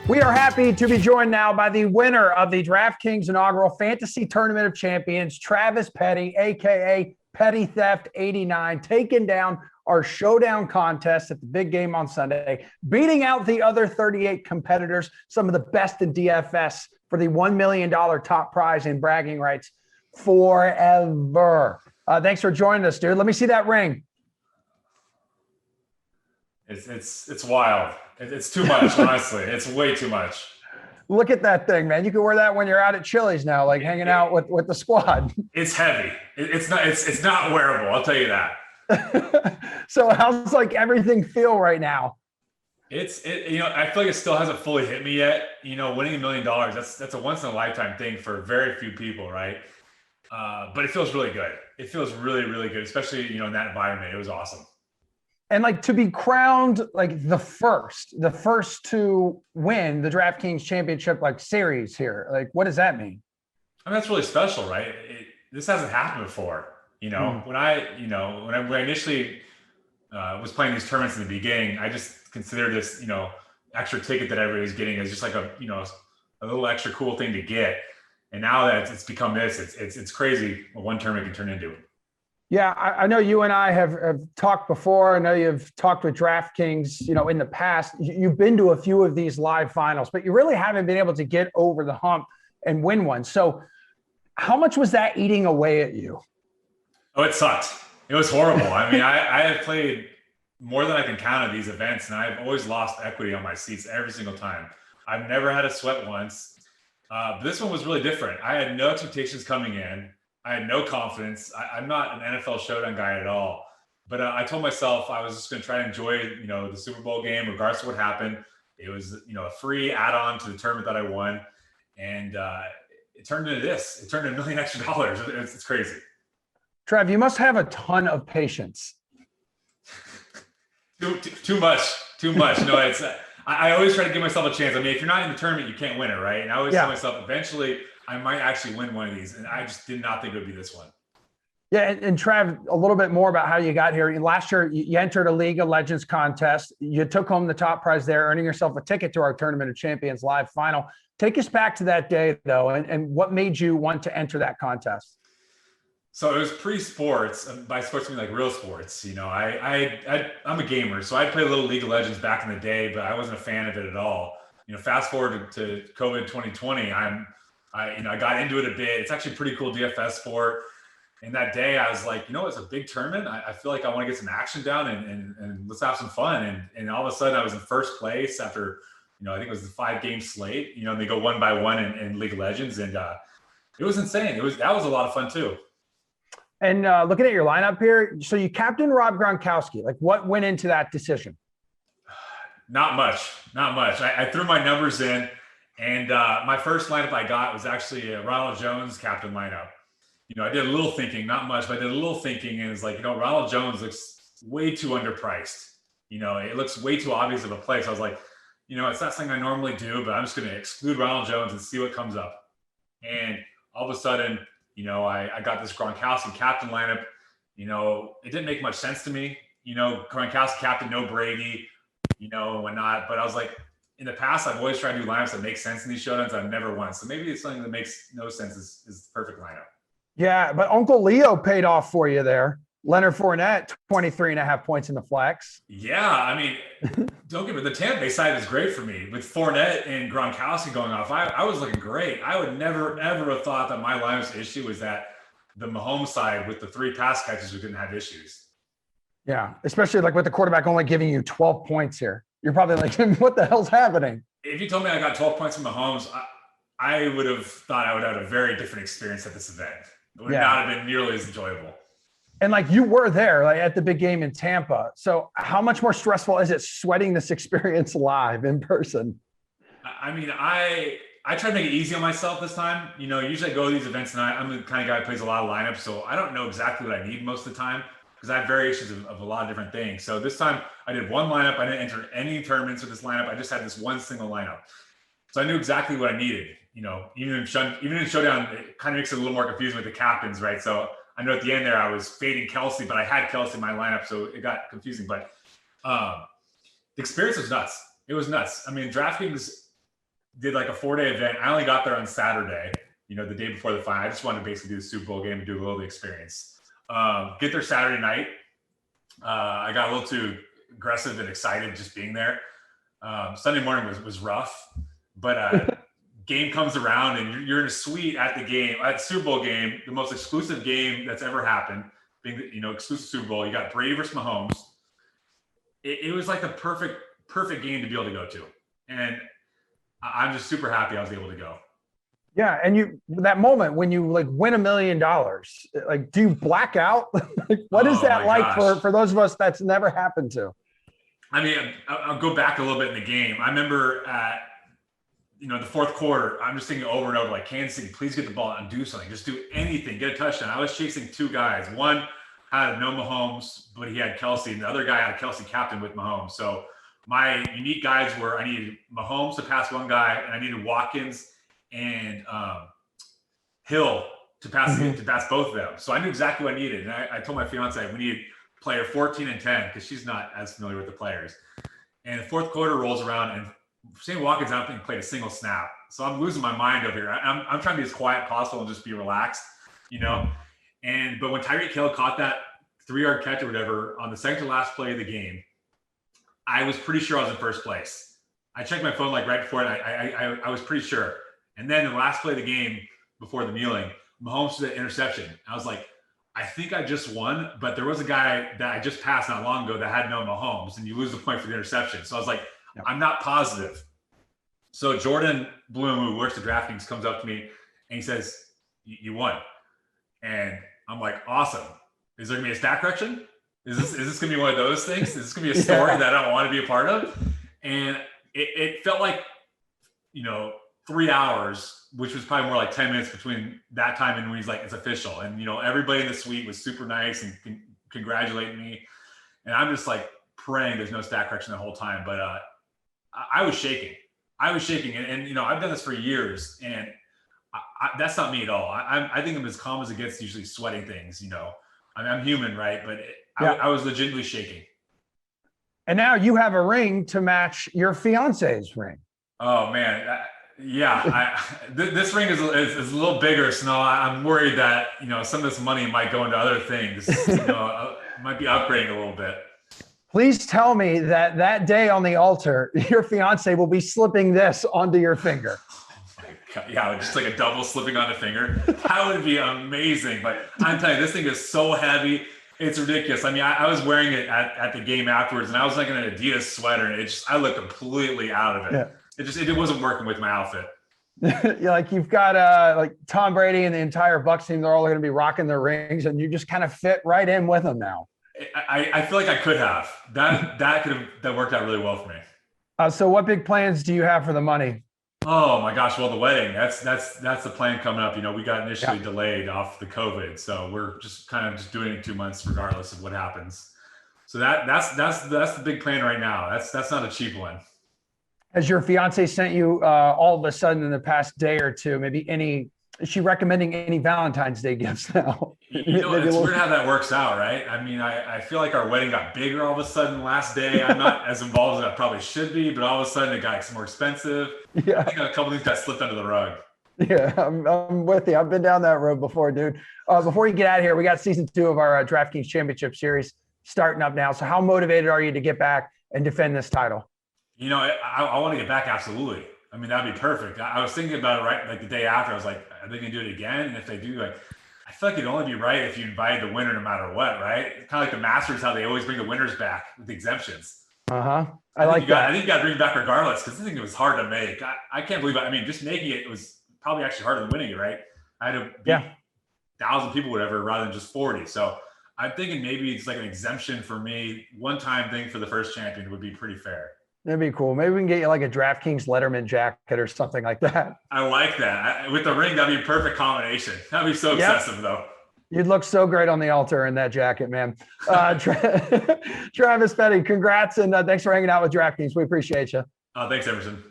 We are happy to be joined now by the winner of the DraftKings inaugural Fantasy Tournament of Champions, Travis Pettey, a.k.a. Petty Theft 89, taking down our showdown contest at the big game on Sunday, beating out the other 38 competitors, some of the best in DFS for the $1 million top prize in bragging rights forever. Thanks for joining us, dude. Let me see that ring. It's wild. It's too much, honestly. It's way too much. Look at that thing, man. You can wear that when you're out at Chili's now, like hanging out with the squad. It's heavy. It's not wearable. I'll tell you that. So how's like everything feel right now? I feel like it still hasn't fully hit me yet. Winning $1 million, that's a once in a lifetime thing for very few people, right? But it feels really good. It feels really, really good, especially, in that environment. It was awesome. And like to be crowned like the first to win the DraftKings championship like series here. Like, what does that mean? I mean, that's really special, right? This hasn't happened before. When I initially was playing these tournaments in the beginning, I just considered this, extra ticket that everybody was getting as just like a little extra cool thing to get. And now that it's become this, it's crazy what one tournament can turn into. Yeah, I know you and I have talked before. I know you've talked with DraftKings, in the past. You've been to a few of these live finals, but you really haven't been able to get over the hump and win one. So how much was that eating away at you? Oh, it sucked. It was horrible. I mean, I have played more than I can count at these events, and I've always lost equity on my seats every single time. I've never had a sweat once. But this one was really different. I had no expectations coming in. I had no confidence. I'm not an NFL showdown guy at all. But I told myself I was just going to try to enjoy, the Super Bowl game, regardless of what happened. It was, a free add-on to the tournament that I won. And it turned into this. It turned into $1 million extra. It's crazy. Trav, you must have a ton of patience. Too much. No, I always try to give myself a chance. I mean, if you're not in the tournament, you can't win it, right? And I always tell myself, eventually, I might actually win one of these. And I just did not think it would be this one. Yeah. And Trav, a little bit more about how you got here. Last year, you entered a League of Legends contest. You took home the top prize there, earning yourself a ticket to our Tournament of Champions live final. Take us back to that day, though, and what made you want to enter that contest? So it was pre-sports. By sports, I mean like real sports. I'm a gamer, so I played a little League of Legends back in the day, but I wasn't a fan of it at all. Fast forward to COVID 2020, I got into it a bit. It's actually a pretty cool DFS sport. And that day I was like, it's a big tournament. I feel like I want to get some action down and let's have some fun. And all of a sudden I was in first place after, I think it was the 5-game slate, and they go one by one in League of Legends. And it was insane. That was a lot of fun too. And looking at your lineup here, so you captained Rob Gronkowski. Like, what went into that decision? Not much. I threw my numbers in. And my first lineup I got was actually a Ronald Jones captain lineup. I did a little thinking, not much, but I did a little thinking, and it's like, Ronald Jones looks way too underpriced. It looks way too obvious of a play. So I was like, it's not something I normally do, but I'm just going to exclude Ronald Jones and see what comes up. And all of a sudden, I got this Gronkowski captain lineup. It didn't make much sense to me. Gronkowski captain, no Brady, and whatnot. But I was like, in the past, I've always tried to do lineups that make sense in these showdowns. I've never won. So maybe it's something that makes no sense is the perfect lineup. Yeah, but Uncle Leo paid off for you there. Leonard Fournette, 23.5 points in the flex. Yeah, I mean, don't get me. The Tampa Bay side is great for me. With Fournette and Gronkowski going off, I was looking great. I would never, ever have thought that my lineup's issue was that the Mahomes side with the 3 pass catches we didn't have issues. Yeah, especially like with the quarterback only giving you 12 points here. You're probably like, what the hell's happening? If you told me I got 12 points from Mahomes, I would have thought I would have had a very different experience at this event. It would not have been nearly as enjoyable. And like you were there, like at the big game in Tampa. So how much more stressful is it sweating this experience live in person? I mean, I try to make it easy on myself this time. Usually I go to these events and I'm the kind of guy who plays a lot of lineups. So I don't know exactly what I need most of the time because I have variations of a lot of different things. So this time I did one lineup. I didn't enter any tournaments with this lineup. I just had this one single lineup. So I knew exactly what I needed. Even in Showdown, it kind of makes it a little more confusing with the captains, right? So I know at the end there I was fading Kelsey, but I had Kelsey in my lineup, so it got confusing. But the experience was nuts. It was nuts. I mean, DraftKings did like a 4-day event. I only got there on Saturday, the day before the final. I just wanted to basically do the Super Bowl game and do a little of the experience. Get there Saturday night. I got a little too aggressive and excited just being there. Sunday morning was rough, but game comes around and you're in a suite at the game, at the Super Bowl game, the most exclusive game that's ever happened, being the, exclusive Super Bowl. You got Brady versus Mahomes. It was like the perfect game to be able to go to. And I'm just super happy I was able to go. Yeah. And that moment when you like win $1 million, like, do you black out? Like, what is that like for those of us that's never happened to? I mean, I'll go back a little bit in the game. I remember at, the fourth quarter, I'm just thinking over and over, like, Kansas City, please get the ball and do something. Just do anything, get a touchdown. I was chasing two guys. One had no Mahomes, but he had Kelsey, and the other guy had Kelsey captain with Mahomes. So my unique guys were, I needed Mahomes to pass one guy, and I needed Watkins and Hill to pass both of them. So I knew exactly what I needed. And I told my fiance, we need player 14 and 10, because she's not as familiar with the players. And the fourth quarter rolls around, and Shane Watkins, I don't think played a single snap. So I'm losing my mind over here. I'm trying to be as quiet as possible and just be relaxed, But when Tyreek Hill caught that 3-yard catch or whatever on the second to last play of the game, I was pretty sure I was in first place. I checked my phone like right before it. I was pretty sure. And then the last play of the game before the kneeling, Mahomes did an interception. I was like, I think I just won, but there was a guy that I just passed not long ago that had no Mahomes, and you lose the point for the interception. So I was like, I'm not positive. So Jordan Bloom, who works at DraftKings, comes up to me and he says, you won. And I'm like, awesome. Is there gonna be a stat correction? Is this gonna be one of those things? Is this gonna be a story that I don't want to be a part of? And it felt like, 3 hours, which was probably more like 10 minutes between that time and when he's like, it's official. And, everybody in the suite was super nice and congratulating me. And I'm just like praying there's no stat correction the whole time. But I was shaking. And I've done this for years, and that's not me at all. I think I'm as calm as it gets, usually sweating things, I'm human, right? But I was legitimately shaking. And now you have a ring to match your fiance's ring. Oh man. This ring is a little bigger. So now I'm worried that, some of this money might go into other things, might be upgrading a little bit. Please tell me that day on the altar, your fiance will be slipping this onto your finger. Oh my God. Yeah, just like a double slipping on the finger. That would be amazing. But I'm telling you, this thing is so heavy. It's ridiculous. I mean, I was wearing it at the game afterwards, and I was like in an Adidas sweater, and I looked completely out of it. Yeah. It wasn't working with my outfit. Yeah, like you've got like Tom Brady and the entire Bucs team, they're all going to be rocking their rings, and you just kind of fit right in with them now. I feel like I could have. That worked out really well for me. So what big plans do you have for the money? Oh my gosh, well, the wedding, that's the plan coming up. We got initially delayed off the COVID, so we're just kind of doing it in 2 months regardless of what happens. So that's the big plan right now. That's not a cheap one. Has your fiance sent you all of a sudden in the past day or two, is she recommending any Valentine's Day gifts now? It's weird how that works out, right? I mean, I feel like our wedding got bigger all of a sudden last day. I'm not as involved as I probably should be, but all of a sudden it got more expensive. Yeah. I think a couple things got slipped under the rug. Yeah, I'm with you. I've been down that road before, dude. Before you get out of here, we got season 2 of our DraftKings Championship Series starting up now. So how motivated are you to get back and defend this title? I want to get back. Absolutely. I mean, that'd be perfect. I was thinking about it right like the day after. I was like, are they going to do it again? And if they do, I feel like it'd only be right if you invited the winner no matter what, right? Kind of like the Masters, how they always bring the winners back with the exemptions. I think you got to bring it back regardless, because I think it was hard to make. I can't believe it. I mean, just making it was probably actually harder than winning it, right? I had to beat 1,000 people, whatever, rather than just 40. So I'm thinking maybe it's like an exemption for me. One-time thing for the first champion would be pretty fair. That'd be cool. Maybe we can get you like a DraftKings Letterman jacket or something like that. I like that. With the ring, that'd be a perfect combination. That'd be so excessive, though. You'd look so great on the altar in that jacket, man. Travis Pettey, congrats, and thanks for hanging out with DraftKings. We appreciate you. Thanks, Emerson.